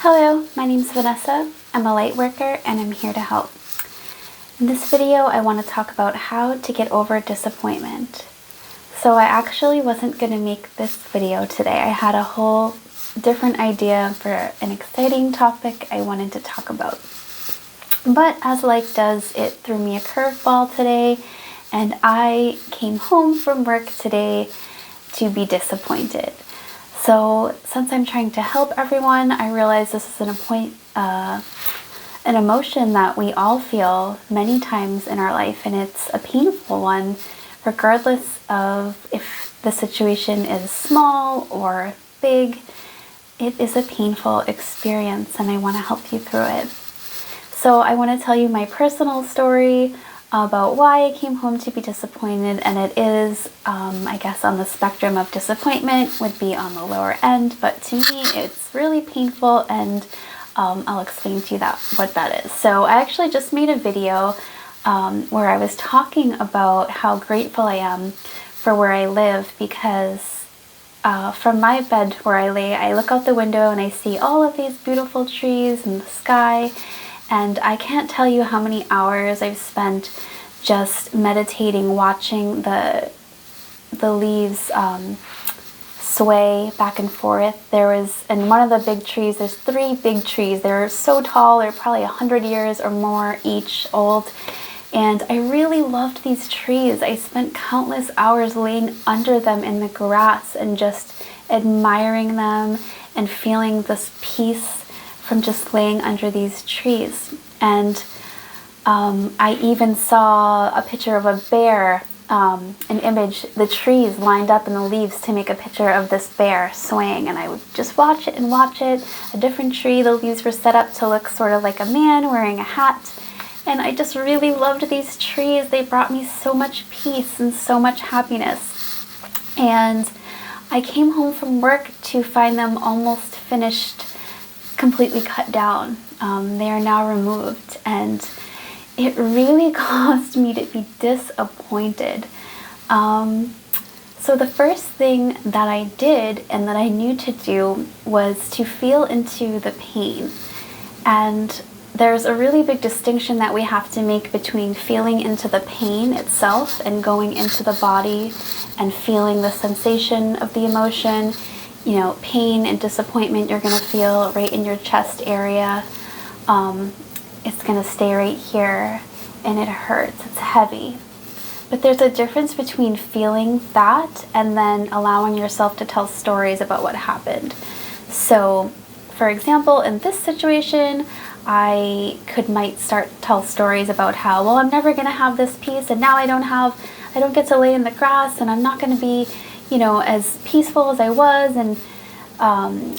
Hello, my name is Vanessa. I'm a lightworker and I'm here to help. In this video, I want to talk about how to get over disappointment. So I actually wasn't going to make this video today. I had a whole different idea for an exciting topic I wanted to talk about. But as life does, it threw me a curveball today, and I came home from work today to be disappointed. So since I'm trying to help everyone, I realize this is an emotion that we all feel many times in our life, and it's a painful one, regardless of if the situation is small or big. It is a painful experience, and I want to help you through it. So I want to tell you my personal story about why I came home to be disappointed, and it is, I guess, on the spectrum of disappointment, would be on the lower end, but to me it's really painful, and I'll explain to you what that is. So I actually just made a video where I was talking about how grateful I am for where I live, because from my bed where I lay, I look out the window and I see all of these beautiful trees and the sky. And I can't tell you how many hours I've spent just meditating, watching the leaves sway back and forth. In one of the big trees, there's 3 big trees. They're so tall, they're probably 100 years or more each old. And I really loved these trees. I spent countless hours laying under them in the grass and just admiring them and feeling this peace from just laying under these trees. And I even saw a picture of a bear, an image, the trees lined up in the leaves to make a picture of this bear swaying, and I would just watch it and watch it. A different tree, the leaves were set up to look sort of like a man wearing a hat, and I just really loved these trees. They brought me so much peace and so much happiness. And I came home from work to find them almost finished, completely cut down. They are now removed, and it really caused me to be disappointed. So the first thing that I did and that I knew to do was to feel into the pain. And there's a really big distinction that we have to make between feeling into the pain itself and going into the body and feeling the sensation of the emotion. You know, pain and disappointment you're going to feel right in your chest area. It's going to stay right here, and it hurts. It's heavy. But there's a difference between feeling that and then allowing yourself to tell stories about what happened. So, for example, in this situation, I might start to tell stories about how, well, I'm never going to have this peace, and now I don't get to lay in the grass, and I'm not going to be, as peaceful as I was. And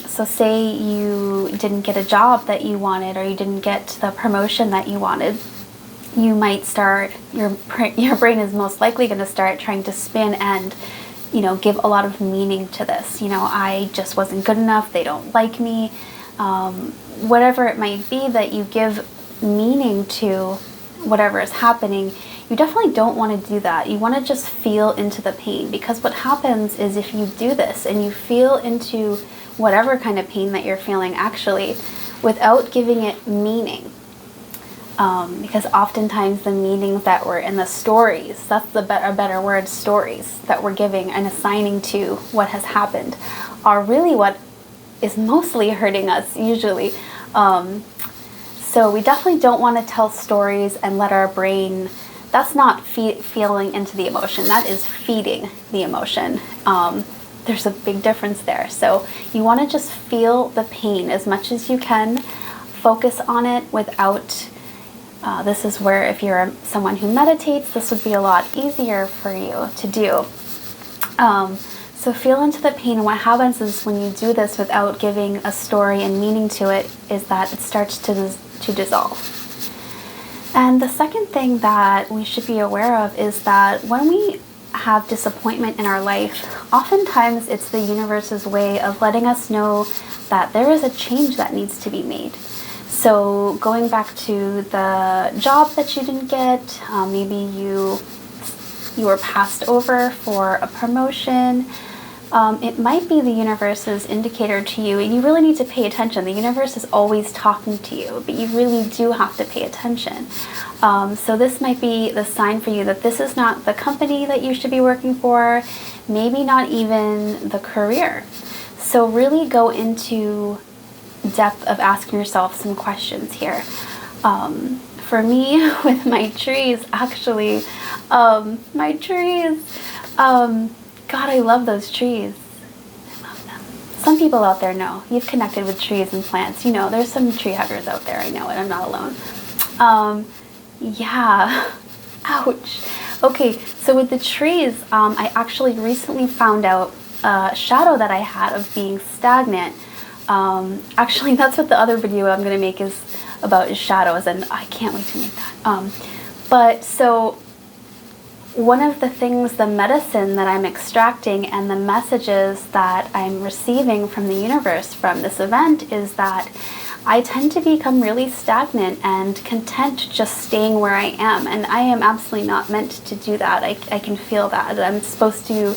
so say you didn't get a job that you wanted, or you didn't get the promotion that you wanted, you might start, your brain is most likely going to start trying to spin and, give a lot of meaning to this. I just wasn't good enough, they don't like me, whatever it might be that you give meaning to whatever is happening. You definitely don't want to do that. You want to just feel into the pain, because what happens is if you do this and you feel into whatever kind of pain that you're feeling actually without giving it meaning, because oftentimes the meanings that were in the stories, that's a better word, stories that we're giving and assigning to what has happened are really what is mostly hurting us usually. So we definitely don't want to tell stories and let our brain. That's not feeling into the emotion. That is feeding the emotion. There's a big difference there. So you want to just feel the pain as much as you can. Focus on it without. This is where, if you're someone who meditates, this would be a lot easier for you to do. So feel into the pain, and what happens is when you do this without giving a story and meaning to it, is that it starts to dissolve. And the second thing that we should be aware of is that when we have disappointment in our life, oftentimes it's the universe's way of letting us know that there is a change that needs to be made. So going back to the job that you didn't get, maybe you were passed over for a promotion, it might be the universe's indicator to you, and you really need to pay attention. The universe is always talking to you, but you really do have to pay attention. So this might be the sign for you that this is not the company that you should be working for, maybe not even the career. So really go into depth of asking yourself some questions here. For me, with my trees, actually, my trees, God, I love those trees. I love them. Some people out there know. You've connected with trees and plants. You know, there's some tree huggers out there. I know it. I'm not alone. Yeah. Ouch. Okay, so with the trees, I actually recently found out a shadow that I had of being stagnant. Actually, that's what the other video I'm going to make is about, is shadows, and I can't wait to make that. But so one of the things, the medicine that I'm extracting and the messages that I'm receiving from the universe from this event is that I tend to become really stagnant and content just staying where I am. And I am absolutely not meant to do that. I can feel that. I'm supposed to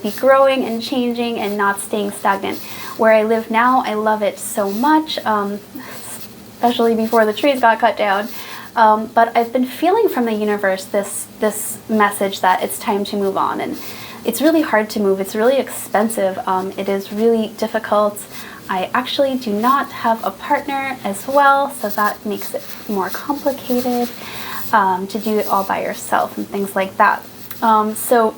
be growing and changing and not staying stagnant. Where I live now, I love it so much, especially before the trees got cut down. But I've been feeling from the universe this message that it's time to move on, and it's really hard to move. It's really expensive. It is really difficult. I actually do not have a partner as well, so that makes it more complicated to do it all by yourself and things like that. So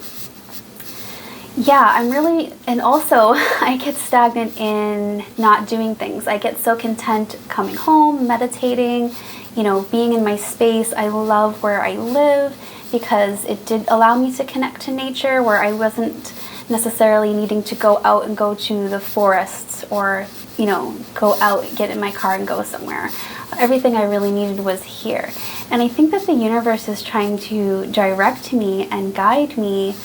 yeah, I'm really, and also I get stagnant in not doing things. I get so content coming home, meditating, you know, being in my space. I love where I live because it did allow me to connect to nature, where I wasn't necessarily needing to go out and go to the forests or, you know, go out, get in my car and go somewhere. Everything I really needed was here. And I think that the universe is trying to direct me and guide me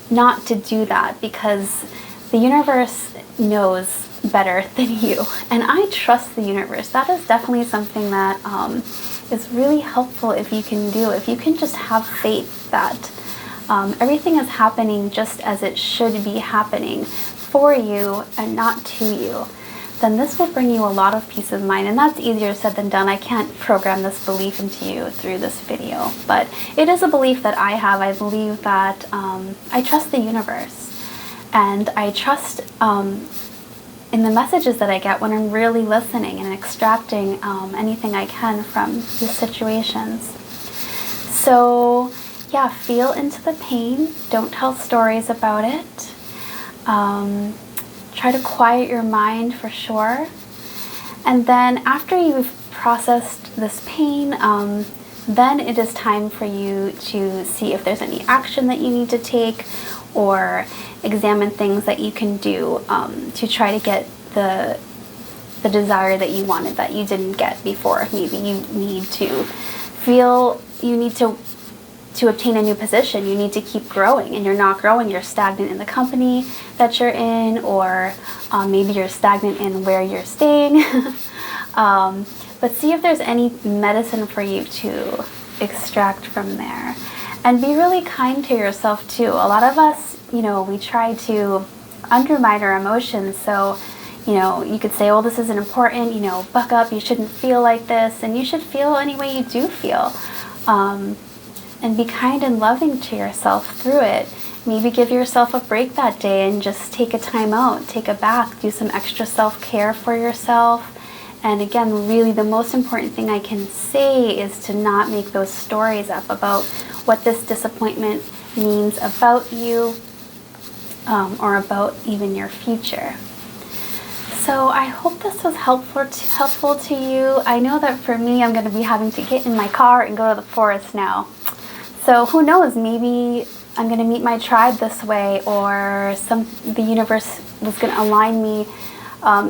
not to do that, because the universe knows better than you, and I trust the universe. That is definitely something that is really helpful if you can do. If you can just have faith that everything is happening just as it should be happening for you and not to you, then this will bring you a lot of peace of mind. And that's easier said than done. I can't program this belief into you through this video, but it is a belief that I have. I believe that I trust the universe, and I trust in the messages that I get when I'm really listening and extracting anything I can from these situations. So yeah, feel into the pain. Don't tell stories about it. Try to quiet your mind for sure. And then after you've processed this pain, then it is time for you to see if there's any action that you need to take, or examine things that you can do to try to get the desire that you wanted that you didn't get before. Maybe you need to feel you need to obtain a new position. You need to keep growing, and you're not growing. You're stagnant in the company that you're in, or maybe you're stagnant in where you're staying. But see if there's any medicine for you to extract from there. And be really kind to yourself too. A lot of us, you know, we try to undermine our emotions. So, you know, you could say, oh, this isn't important, you know, buck up, you shouldn't feel like this, and you should feel any way you do feel. And be kind and loving to yourself through it. Maybe give yourself a break that day and just take a time out, take a bath, do some extra self-care for yourself. And again, really the most important thing I can say is to not make those stories up about what this disappointment means about you, or about even your future. So I hope this was helpful to you. I know that for me, I'm going to be having to get in my car and go to the forest now. So who knows, maybe I'm going to meet my tribe this way, or the universe was going to align me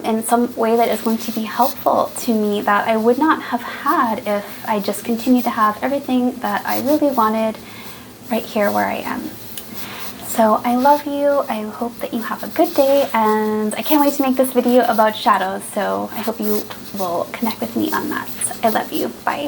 in some way that is going to be helpful to me that I would not have had if I just continued to have everything that I really wanted right here where I am. So I love you. I hope that you have a good day, and I can't wait to make this video about shadows. So I hope you will connect with me on that. So I love you. Bye.